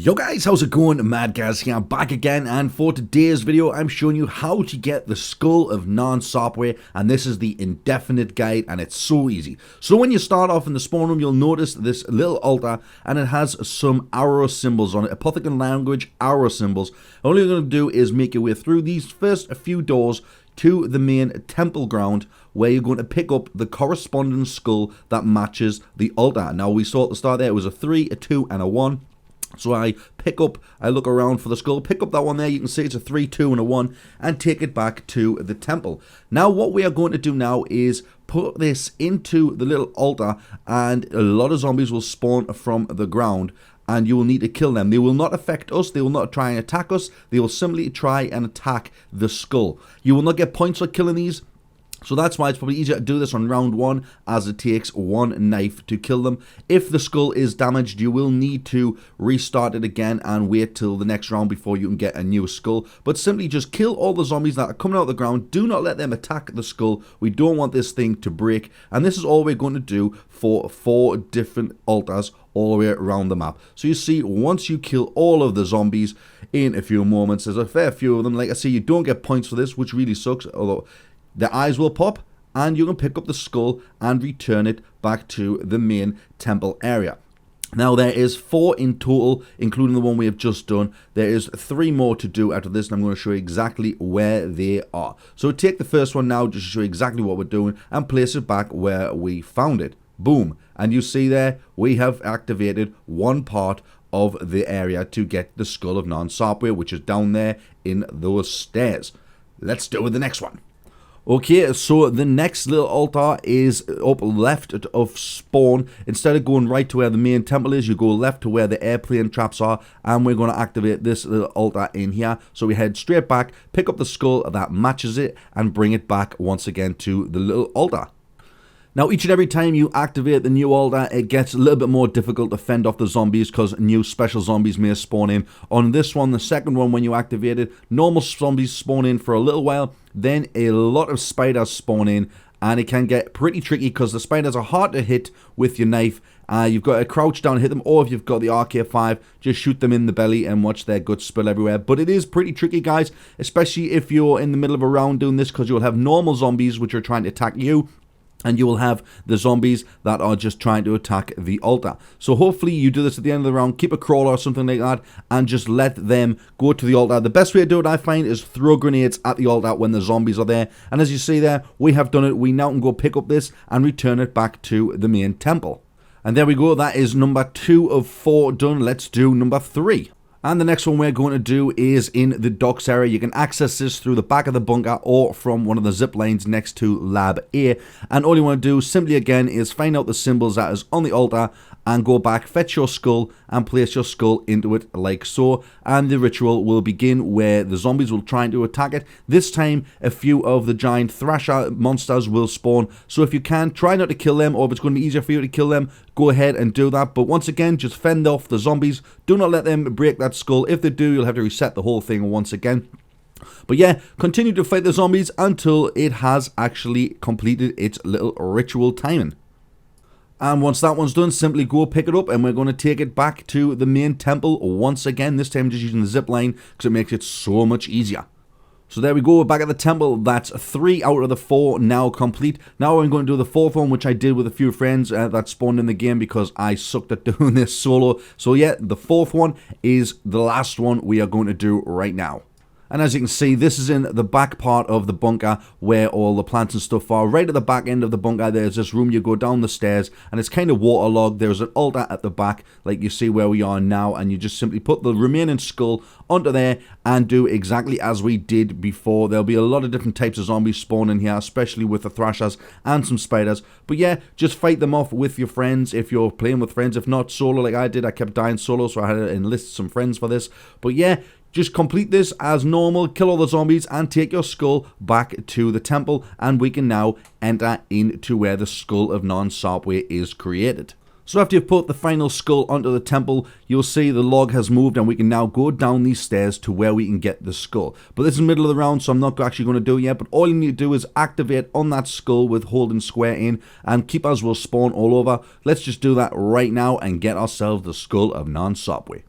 Yo guys, how's it going? Madgaz here, I'm back again, and for today's video I'm showing you how to get the skull of NAN SAPWE, and this is the indefinite guide, and it's so easy. So when you start off in the spawn room, you'll notice this little altar, and it has some arrow symbols on it, Apothecan language arrow symbols. All you're going to do is make your way through these first few doors to the main temple ground, where you're going to pick up the corresponding skull that matches the altar. Now we saw at the start there it was a 3, a 2 and a 1. So I look around for the skull, pick up that one there, you can see it's a 3, 2 and a 1, and take it back to the temple. Now what we are going to do now is put this into the little altar, and a lot of zombies will spawn from the ground, and you will need to kill them. They will not affect us, they will not try and attack us, they will simply try and attack the skull. You will not get points for killing these. So that's why it's probably easier to do this on round 1, as it takes 1 knife to kill them. If the skull is damaged, you will need to restart it again and wait till the next round before you can get a new skull. But simply just kill all the zombies that are coming out of the ground. Do not let them attack the skull. We don't want this thing to break. And this is all we're going to do for 4 different altars all the way around the map. So you see, once you kill all of the zombies in a few moments, there's a fair few of them. Like I say, you don't get points for this, which really sucks, although the eyes will pop, and you can pick up the skull and return it back to the main temple area. Now there is 4 in total, including the one we have just done. There is 3 more to do after this, and I'm going to show you exactly where they are. So take the first one now, just to show you exactly what we're doing, and place it back where we found it. Boom. And you see there, we have activated one part of the area to get the skull of NAN SAPWE, which is down there in those stairs. Let's do the next one. Okay, so the next little altar is up left of spawn. Instead of going right to where the main temple is, you go left to where the airplane traps are, and we're going to activate this little altar in here. So we head straight back, pick up the skull that matches it, and bring it back once again to the little altar. Now each and every time you activate the new altar, it gets a little bit more difficult to fend off the zombies, because new special zombies may spawn in. On this one, the second one, when you activate it, normal zombies spawn in for a little while, then a lot of spiders spawn in, and it can get pretty tricky because the spiders are hard to hit with your knife. You've got to crouch down and hit them, or if you've got the RK5, just shoot them in the belly and watch their guts spill everywhere. But it is pretty tricky, guys, especially if you're in the middle of a round doing this, because you'll have normal zombies which are trying to attack you, and you will have the zombies that are just trying to attack the altar. So hopefully you do this at the end of the round, keep a crawler or something like that, and just let them go to the altar. The best way to do it, I find, is throw grenades at the altar when the zombies are there. And as you see there, we have done it. We now can go pick up this and return it back to the main temple. And there we go, that is number 2 of 4 done. Let's do number 3. And the next one we're going to do is in the docks area. You can access this through the back of the bunker or from one of the zip lines next to Lab A. And all you want to do simply again is find out the symbols that is on the altar and go back, fetch your skull and place your skull into it like so. And the ritual will begin where the zombies will try to attack it. This time a few of the giant thrasher monsters will spawn. So if you can, try not to kill them, or if it's going to be easier for you to kill them, go ahead and do that. But once again, just fend off the zombies. Do not let them break that skull. If they do, you'll have to reset the whole thing once again. But yeah, continue to fight the zombies until it has actually completed its little ritual timing. And once that one's done, simply go pick it up, and we're going to take it back to the main temple once again. This time just using the zip line, because it makes it so much easier. So there we go, we're back at the temple. That's 3 out of the 4 now complete. Now I'm going to do the 4th one, which I did with a few friends that spawned in the game because I sucked at doing this solo. So yeah, the 4th one is the last one we are going to do right now. And as you can see, this is in the back part of the bunker where all the plants and stuff are. Right at the back end of the bunker, there's this room. You go down the stairs and it's kind of waterlogged. There's an altar at the back, like you see where we are now. And you just simply put the remaining skull onto there and do exactly as we did before. There'll be a lot of different types of zombies spawning here, especially with the thrashers and some spiders. But yeah, just fight them off with your friends if you're playing with friends. If not, solo like I did. I kept dying solo, so I had to enlist some friends for this. But yeah, just complete this as normal, kill all the zombies, and take your skull back to the temple, and we can now enter into where the skull of NAN SAPWE is created. So after you've put the final skull onto the temple, you'll see the log has moved, and we can now go down these stairs to where we can get the skull. But this is the middle of the round, so I'm not actually going to do it yet, but all you need to do is activate on that skull with holding square in, and keepers will spawn all over. Let's just do that right now and get ourselves the skull of NAN SAPWE.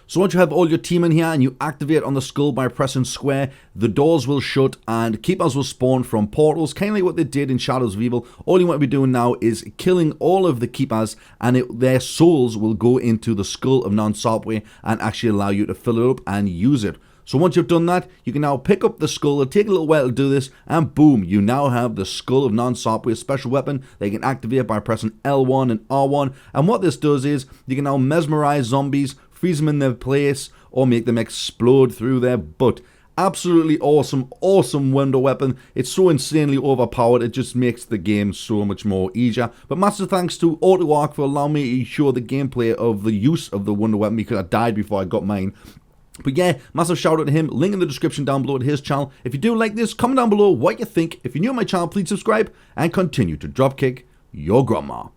So once you have all your team in here and you activate on the skull by pressing square, the doors will shut and keepers will spawn from portals, kind of like what they did in Shadows of Evil. All you want to be doing now is killing all of the keepers, and their souls will go into the skull of NAN SAPWE and actually allow you to fill it up and use it. So once you've done that, you can now pick up the skull. It'll take a little while to do this, and boom, you now have the skull of NAN SAPWE, a special weapon that you can activate by pressing L1 and R1. And what this does is, you can now mesmerize zombies, freeze them in their place, or make them explode through their butt. Absolutely awesome, awesome wonder weapon. It's so insanely overpowered, it just makes the game so much more easier. But massive thanks to AutoArc for allowing me to show the gameplay of the use of the wonder weapon, because I died before I got mine. But yeah, massive shout out to him. Link in the description down below to his channel. If you do like this, comment down below what you think. If you're new to my channel, please subscribe and continue to dropkick your grandma.